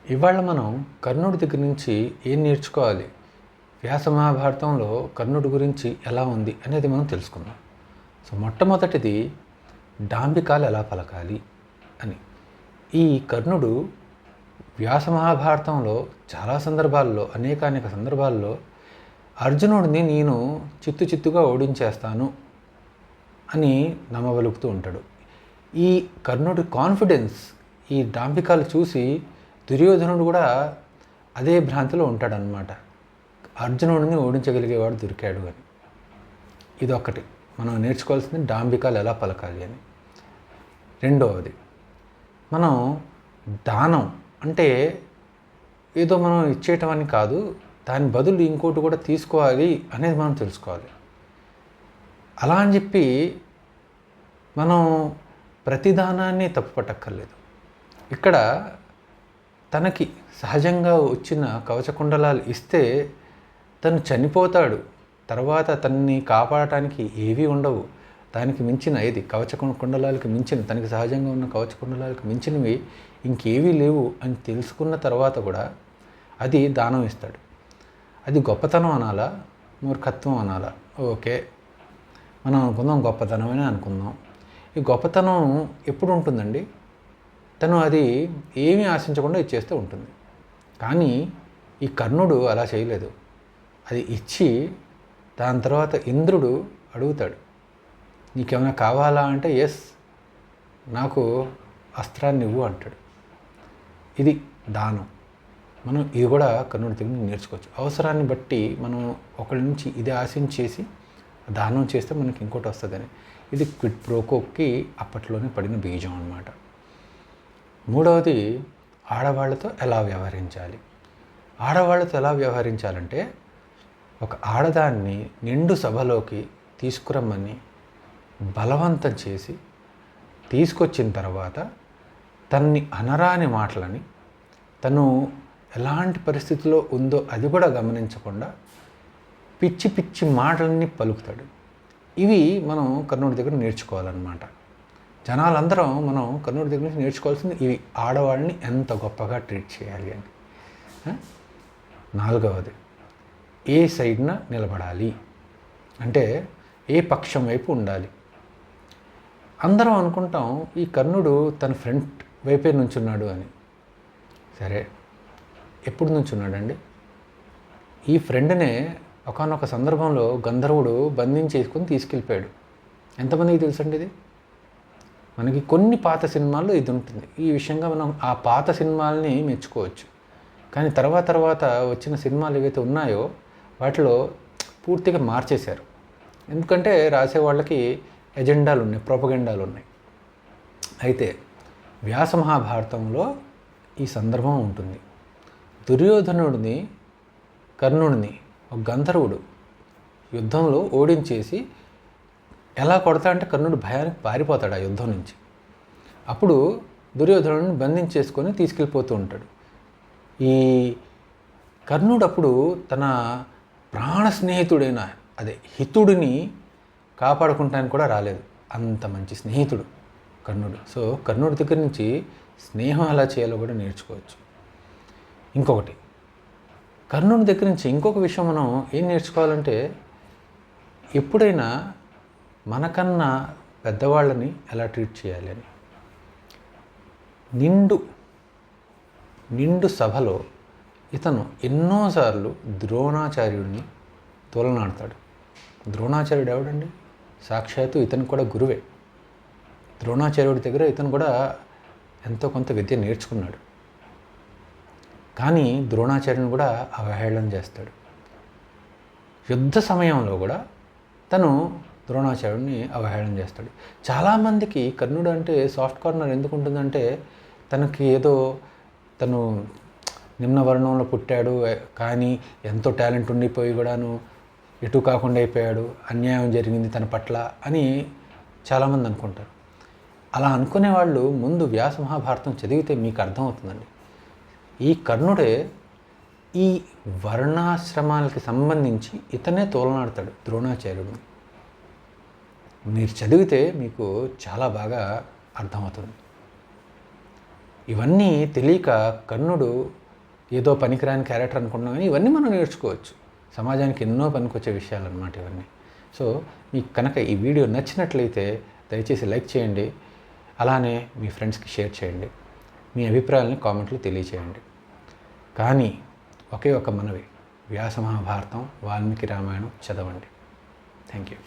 ఇవాళ మనం కర్ణుడి దగ్గర నుంచి ఏం నేర్చుకోవాలి, వ్యాస మహాభారతంలో కర్ణుడి గురించి ఎలా ఉంది అనేది మనం తెలుసుకుందాం. సో మొట్టమొదటిది డాంబికాలు ఎలా పలకాలి అని. ఈ కర్ణుడు వ్యాస మహాభారతంలో చాలా సందర్భాల్లో అనేక సందర్భాల్లో అర్జునుడిని నేను చిత్తుగా ఓడించేస్తాను అని నమ్మబలుకుతూ ఉంటాడు. ఈ కర్ణుడి కాన్ఫిడెన్స్, ఈ డాంబికాలు చూసి దుర్యోధనుడు కూడా అదే భ్రాంతిలో ఉంటాడనమాట. అర్జునుడిని ఓడించగలిగేవాడు దొరికాడు అని. ఇదొక్కటి మనం నేర్చుకోవాల్సింది, డాంబికాలు ఎలా పలకాలి అని. రెండవది, మనం దానం అంటే ఏదో మనం ఇచ్చేయటం అని కాదు, దాని బదులు ఇంకోటి కూడా తీసుకోవాలి అనేది మనం తెలుసుకోవాలి. అలా అని చెప్పి మనం ప్రతి దానాన్ని తప్పుపట్టక్కర్లేదు. ఇక్కడ తనకి సహజంగా వచ్చిన కవచకుండలాలు ఇస్తే తను చనిపోతాడు, తర్వాత తనని కాపాడటానికి ఏవీ ఉండవు. దానికి మించిన ఏది కవచకుండలాలకు మించిన, తనకి సహజంగా ఉన్న కవచకుండలాలకు మించినవి ఇంకేవీ లేవు అని తెలుసుకున్న తర్వాత కూడా అది దానం ఇస్తాడు. అది గొప్పతనం అనాలా, మూర్ఖత్వం అనాలా? ఓకే, మనం అనుకుందాం గొప్పతనమనే అనుకుందాం. ఈ గొప్పతనం ఎప్పుడు ఉంటుందండి? తను అది ఏమీ ఆశించకుండా ఇచ్చేస్తూ ఉంటుంది. కానీ ఈ కర్ణుడు అలా చేయలేదు. అది ఇచ్చి దాని తర్వాత ఇంద్రుడు అడుగుతాడు, నీకేమైనా కావాలా అంటే ఎస్, నాకు అస్త్రాన్ని ఇవ్వు అంటాడు. ఇది దానం. మనం ఇది కూడా కర్ణుడి దగ్గర నేర్చుకోవచ్చు. అవసరాన్ని బట్టి మనం ఒకరి నుంచి ఇది ఆశించేసి దానం చేస్తే మనకి ఇంకోటి వస్తుందని. ఇది క్విడ్ ప్రోకోకి అప్పట్లోనే పడిన బీజం అన్నమాట. మూడవది, ఆడవాళ్ళతో ఎలా వ్యవహరించాలి. ఆడవాళ్ళతో ఎలా వ్యవహరించాలంటే, ఒక ఆడదాన్ని నిండు సభలోకి తీసుకురమ్మని బలవంతం చేసి తీసుకొచ్చిన తర్వాత తన్ని అనరాని మాటలని, తను ఎలాంటి పరిస్థితిలో ఉందో అది కూడా గమనించకుండా పిచ్చి పిచ్చి మాటలన్నీ పలుకుతాడు. ఇవి మనం కర్ణుడి దగ్గర నేర్చుకోవాలన్నమాట. జనాలందరం మనం కర్ణుడి దగ్గర నుంచి నేర్చుకోవాల్సింది ఇవి, ఆడవాళ్ళని ఎంత గొప్పగా ట్రీట్ చేయాలి అని. నాలుగవది, ఏ సైడ్న నిలబడాలి అంటే ఏ పక్షం వైపు ఉండాలి. అందరం అనుకుంటాం ఈ కర్ణుడు తన ఫ్రంట్ వైపే నుంచున్నాడు అని. సరే, ఎప్పుడు నుంచున్నాడండి? ఈ ఫ్రెండ్నే ఒకానొక సందర్భంలో గంధర్వుడు బంధించేసుకుని తీసుకెళ్ళిపోయాడు. ఎంతమందికి తెలుసండి ఇది? మనకి కొన్ని పాత సినిమాల్లో ఇది ఉంటుంది. ఈ విషయంగా మనం ఆ పాత సినిమాలని మెచ్చుకోవచ్చు. కానీ తర్వాత వచ్చిన సినిమాలు ఏవైతే ఉన్నాయో వాటిలో పూర్తిగా మార్చేశారు. ఎందుకంటే రాసే వాళ్ళకి ఎజెండాలు ఉన్నాయి, ప్రొపగెండాలు ఉన్నాయి. అయితే వ్యాస మహాభారతంలో ఈ సందర్భం ఉంటుంది. దుర్యోధనుడిని, కర్ణుడిని ఒక గంధర్వుడు యుద్ధంలో ఓడించేసి ఎలా కొడతా అంటే కర్ణుడు భయానికి పారిపోతాడు ఆ యుద్ధం నుంచి. అప్పుడు దుర్యోధనుడిని బంధించేసుకొని తీసుకెళ్ళిపోతూ ఉంటాడు. ఈ కర్ణుడు అప్పుడు తన ప్రాణ స్నేహితుడైన హితుడిని కాపాడుకుంటానికి కూడా రాలేదు. అంత మంచి స్నేహితుడు కర్ణుడు. సో కర్ణుడి దగ్గర నుంచి స్నేహం ఎలా చేయాలో కూడా నేర్చుకోవచ్చు. ఇంకొకటి, కర్ణుడి దగ్గర నుంచి ఇంకొక విషయం మనం ఏం నేర్చుకోవాలంటే, ఎప్పుడైనా మనకన్నా పెద్దవాళ్ళని ఎలా ట్రీట్ చేయాలి అని. నిండు సభలో ఇతను ఎన్నోసార్లు ద్రోణాచార్యుడిని తోలనాడతాడు. ద్రోణాచార్యుడు ఎవడండి? సాక్షాత్తు ఇతను కూడా గురువే. ద్రోణాచార్యుడి దగ్గర ఇతను కూడా ఎంతో కొంత విద్య నేర్చుకున్నాడు. కానీ ద్రోణాచార్యుని కూడా అవహేళన చేస్తాడు. యుద్ధ సమయంలో కూడా తను ద్రోణాచార్యుడిని అవహేళన చేస్తాడు. చాలామందికి కర్ణుడు అంటే సాఫ్ట్ కార్నర్ ఎందుకు ఉంటుందంటే, తనకి ఏదో తను నిమ్న వర్ణంలో పుట్టాడు కానీ ఎంతో టాలెంట్ ఉండిపోయి కూడాను ఎటు కాకుండా అయిపోయాడు, అన్యాయం జరిగింది తన పట్ల అని చాలామంది అనుకుంటారు. అలా అనుకునే వాళ్ళు ముందు వ్యాస మహాభారతం చదివితే మీకు అర్థమవుతుందండి. ఈ కర్ణుడే ఈ వర్ణాశ్రమాలకి సంబంధించి ఇతనే తోలనాడతాడు ద్రోణాచార్యుడు. మీరు చదివితే మీకు చాలా బాగా అర్థమవుతుంది. ఇవన్నీ తెలియక కర్ణుడు ఏదో పనికిరాని క్యారెక్టర్ అనుకుంటున్నాం, కానీ ఇవన్నీ మనం నేర్చుకోవచ్చు. సమాజానికి ఎన్నో పనికొచ్చే విషయాలు అన్నమాట ఇవన్నీ. సో మీకు కనుక ఈ వీడియో నచ్చినట్లయితే దయచేసి లైక్ చేయండి, అలానే మీ ఫ్రెండ్స్కి షేర్ చేయండి, మీ అభిప్రాయాలని కామెంట్లో తెలియచేయండి. కానీ ఒకే ఒక మనవి, వ్యాస మహాభారతం, వాల్మీకి రామాయణం చదవండి. Thank you.